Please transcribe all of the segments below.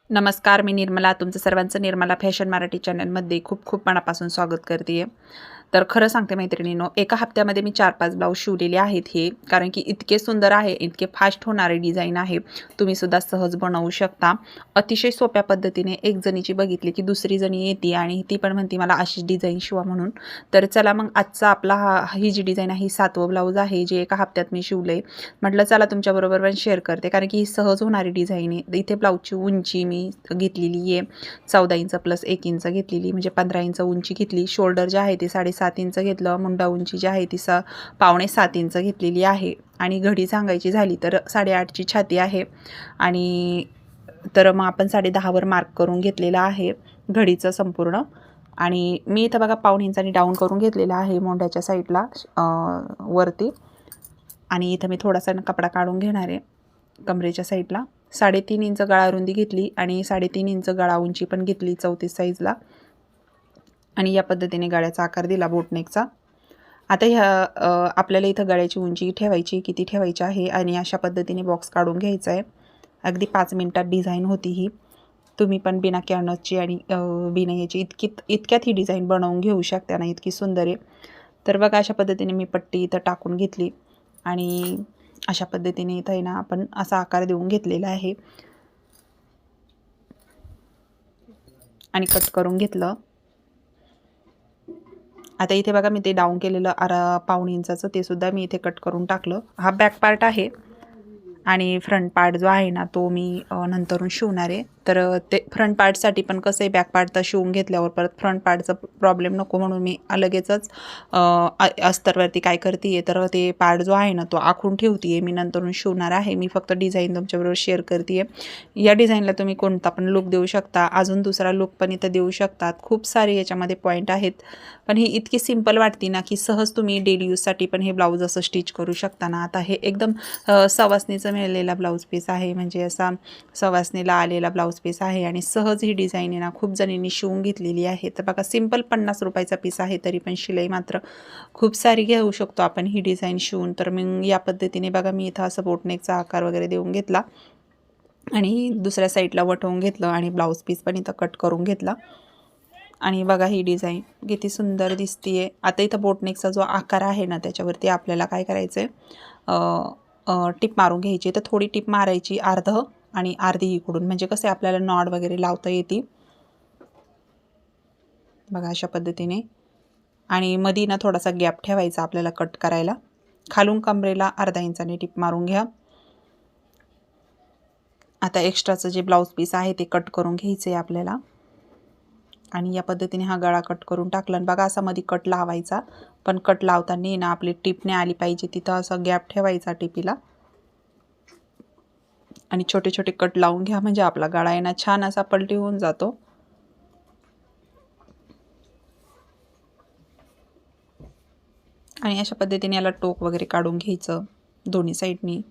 नमस्कार, मी निर्मला. तुमचं सर्वांचं निर्मला फॅशन मराठी चॅनलमध्ये खूप खूप मनापासून स्वागत करते आहे. तर खरं सांगते मैत्रिणींनो, एका हप्त्यामध्ये मी 4-5 ब्लाऊज शिवलेले आहेत हे. कारण की इतके सुंदर आहे, इतके फास्ट होणारे डिझाईन आहे. तुम्हीसुद्धा सहज बनवू शकता. अतिशय सोप्या पद्धतीने एक जणीची बघितली की दुसरी जणी येते आणि ती पण म्हणते मला अशीच डिझाईन शिवा म्हणून. तर चला मग आजचा आपला ही जी डिझाईन आहे ही 7वं ब्लाऊज आहे, जे एका हप्त्यात मी शिवले. म्हटलं चला तुमच्याबरोबर पण शेअर करते, कारण की ही सहज होणारी डिझाईन आहे. इथे ब्लाऊजची उंची मी घेतलेली आहे 14 इंच प्लस 1 इंच घेतलेली, म्हणजे 15 इंच उंची घेतली. शोल्डर जे आहे ते 7.5 इंच घेतलं. मुंडा उंची जी आहे ती पावणे 7 इंच घेतलेली आहे. आणि घडी सांगायची झाली तर 8.5ची छाती आहे. आणि तर मग आपण 10.5वर मार्क करून घेतलेला आहे घडीचं संपूर्ण. आणि मी इथं बघा पाऊण इंचानी डाऊन करून घेतलेला आहे मोंढ्याच्या साईडला वरती. आणि इथं मी थोडासा कपडा काढून घेणार आहे कमरेच्या साईडला. 3.5 इंच गळा रुंदी घेतली आणि 3.5 इंच गळा उंची पण घेतली 34 साईजला. आणि या पद्धतीने गळ्याचा आकार दिला बोटनेकचा. आता ह्या आपल्याला इथं गळ्याची उंची ठेवायची किती ठेवायची आहे आणि अशा पद्धतीने बॉक्स काढून घ्यायचा आहे. अगदी 5 मिनिटात डिझाईन होती ही. तुम्ही पण बिना कॅनव्हासची आणि बिना याची इतक्यात ही डिझाईन बनवून घेऊ शकता ना, इतकी सुंदर आहे. तर बघा अशा पद्धतीने मी पट्टी इथं टाकून घेतली आणि अशा पद्धतीने इथं आहे ना आपण असा आकार देऊन घेतलेला आहे आणि कट करून घेतलं. आता इथे बघा मी ते डाऊन केलेलं पाऊण इंचाचं ते सुद्धा मी इथे कट करून टाकलं. हा बॅक पार्ट आहे आणि फ्रंट पार्ट जो आहे ना तो मी नंतरून शिवणार आहे. तर ते फ्रंट पार्टसाठी पण कसं आहे, बॅक पार्ट तर शिवून घेतल्यावर परत फ्रंट पार्टचा प्रॉब्लेम नको म्हणून मी लगेचच अस्तरवरती काय करते आहे, तर ते पार्ट जो आहे ना तो आखून ठेवते आहे. मी नंतरून शिवणार आहे. मी फक्त डिझाईन तुमच्याबरोबर शेअर करते आहे. या डिझाईनला तुम्ही कोणता पण लुक देऊ शकता, अजून दुसरा लुक पण इथं देऊ शकतात. खूप सारे याच्यामध्ये पॉईंट आहेत. पण ही इतकी सिंपल वाटते ना की सहज तुम्ही डेली यूजसाठी पण हे ब्लाऊज असं स्टिच करू शकता ना. आता हे एकदम सवासणीचं मिळालेला ब्लाऊज पीस आहे, म्हणजे असा सवासणीला आलेला ब्लाऊज पीस आहे आणि सहज ही डिझाईन आहे ना खूप जणींनी शिवून घेतलेली आहे. तर बघा सिंपल 50 रुपयाचा पीस आहे, तरी पण शिलाई मात्र खूप सारी घेऊ शकतो आपण ही डिझाईन शिवून. तर मग या पद्धतीने बघा मी इथं असं बोटनेकचा आकार वगैरे देऊन घेतला आणि दुसऱ्या साईडला वटवून घेतलं आणि ब्लाऊज पीस पण इथं कट करून घेतला. आणि बघा ही डिझाईन किती सुंदर दिसतीये. आता इथं बोटनेकचा जो आकार आहे ना त्याच्यावरती आपल्याला काय करायचं आहे, टिप मारून घ्यायची. तर थोडी टिप मारायची अर्ध आणि अर्धी इकडून, म्हणजे कसे आपल्याला नॉड वगैरे लावता येते. बघा अशा पद्धतीने. आणि मधी ना थोडासा गॅप ठेवायचा आपल्याला कट करायला. खालून कमरेला अर्धा इंचाने टिप मारून घ्या. आता एक्स्ट्राचं जे ब्लाऊज पीस आहे ते कट करून घ्यायचं आहे आपल्याला. आणि या पद्धतीने हा गळा कट करून टाकला. आणि बघा असा मध्ये कट लावायचा, पण कट लावताना ना आपली टिप नाही आली पाहिजे, तिथं असा गॅप ठेवायचा टिपीला आणि छोटे छोटे कट लावून घ्या, म्हणजे आपला गळा आहे ना छान असा पलटी होऊन जातो. आणि अशा पद्धतीने याला टोक वगैरे काढून घ्यायचं दोन्ही साईडनी.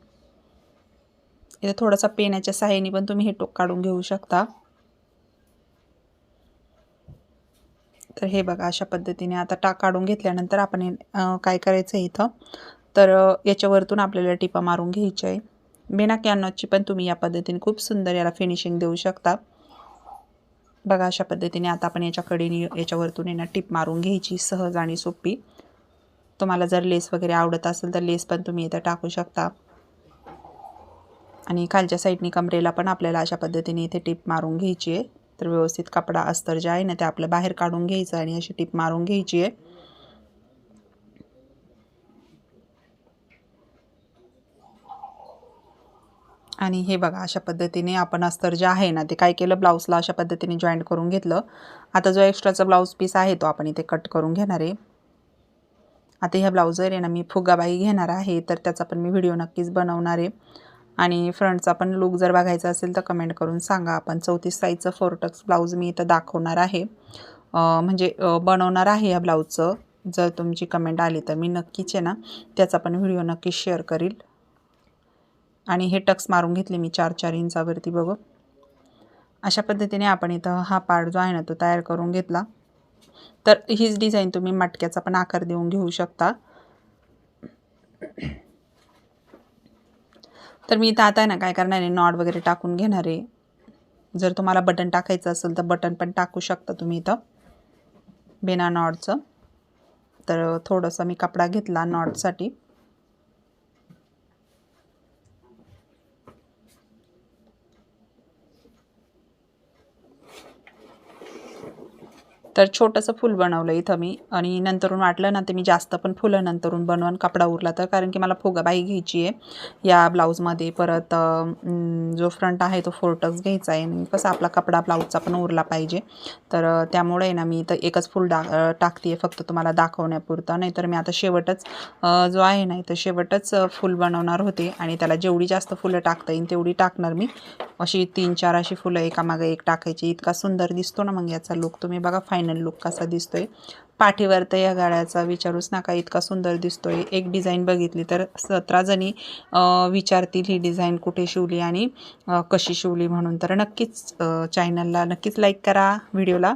इथे थोडासा पेनाच्या सहाय्याने पण तुम्ही हे टोक काढून घेऊ शकता. तर हे बघा अशा पद्धतीने आता काढून घेतल्यानंतर आपण काय करायचं आहे इथं, तर याच्यावरतून आपल्याला टिपा मारून घ्यायची आहे. बिना कॅनव्हासची पण तुम्ही या पद्धतीने खूप सुंदर याला फिनिशिंग देऊ शकता. बघा अशा पद्धतीने आता आपण याच्याकडे याच्यावरतून आहे ना टिप मारून घ्यायची, सहज आणि सोपी. तुम्हाला जर लेस वगैरे आवडत असेल तर लेस पण तुम्ही इथं टाकू शकता. आणि खालच्या साईडनी कमरेला पण आपल्याला अशा पद्धतीने इथे टिप मारून घ्यायची आहे. तर व्यवस्थित कपडा अस्तर जे आहे ना ते आपलं बाहेर काढून घ्यायचं आणि अशी टिप मारून घ्यायची आहे. आणि हे बघा अशा पद्धतीने आपण अस्तर जे आहे ना ते काय केलं, ब्लाऊजला अशा पद्धतीने जॉईंट करून घेतलं. आता जो एक्स्ट्राचा ब्लाऊज पीस आहे तो आपण इथे कट करून घेणार आहे. आता ह्या ब्लाऊजवर आहे ना मी फुगाबाई घेणार आहे, तर त्याचा पण मी व्हिडिओ नक्कीच बनवणार आहे. आणि फ्रंटचा पण लुक जर बघायचा असेल तर कमेंट करून सांगा. आपण 34 साईजचं 4 टक्स ब्लाऊज मी इथं दाखवणार आहे, म्हणजे बनवणार आहे या ब्लाऊजचं. जर तुमची कमेंट आली तर मी नक्कीच आहे ना त्याचा पण व्हिडिओ नक्कीच शेअर करील. आणि हे टक्स मारून घेतले मी 4-4 इंचावरती बघू. अशा पद्धतीने आपण इथं हा पार्ट जो आहे ना तो तयार करून घेतला. तर हीच डिझाईन तुम्ही मटक्याचा पण आकार देऊन घेऊ शकता. तर मी इथं आता ना काय करणार आहे, नॉट वगैरे टाकून घेणार आहे. जर तुम्हाला बटन टाकायचं असेल तर बटन पण टाकू शकता तुम्ही इथं बिना नॉटचं. तर थोडंसं मी कपडा घेतला नॉटसाठी. तर छोटंसं फूल बनवलं इथं मी आणि नंतरून वाटलं ना ते मी जास्त पण फुलं नंतरून बनवून कपडा उरला तर, कारण की मला फुगाबाई घ्यायची आहे या ब्लाऊजमध्ये. परत जो फ्रंट आहे तो 4 टक्स घ्यायचा आहे आणि कसं आपला कपडा ब्लाऊजचा पण उरला पाहिजे. तर त्यामुळे ना मी इथं एकच फूल टाकते आहे फक्त तुम्हाला दाखवण्यापुरतं. नाहीतर मी आता शेवटच जो आहे ना इथं शेवटच फूल बनवणार होते आणि त्याला जेवढी जास्त फुलं टाकता येईल तेवढी टाकणार मी. अशी 3-4 अशी फुलं एकामागे एक टाकायची. इतका सुंदर दिसतो ना मग याचा लुक. तुम्ही बघा फायनल लुक कसा दिसतोय. पाठीवर तर या गाळ्याचा विचारूच नका, इतका सुंदर दिसतोय. एक डिझाईन बघितली तर 17 जणी विचारतील ही डिझाईन कुठे शिवली आणि कशी शिवली म्हणून. तर नक्कीच चॅनलला नक्कीच लाईक करा, व्हिडिओला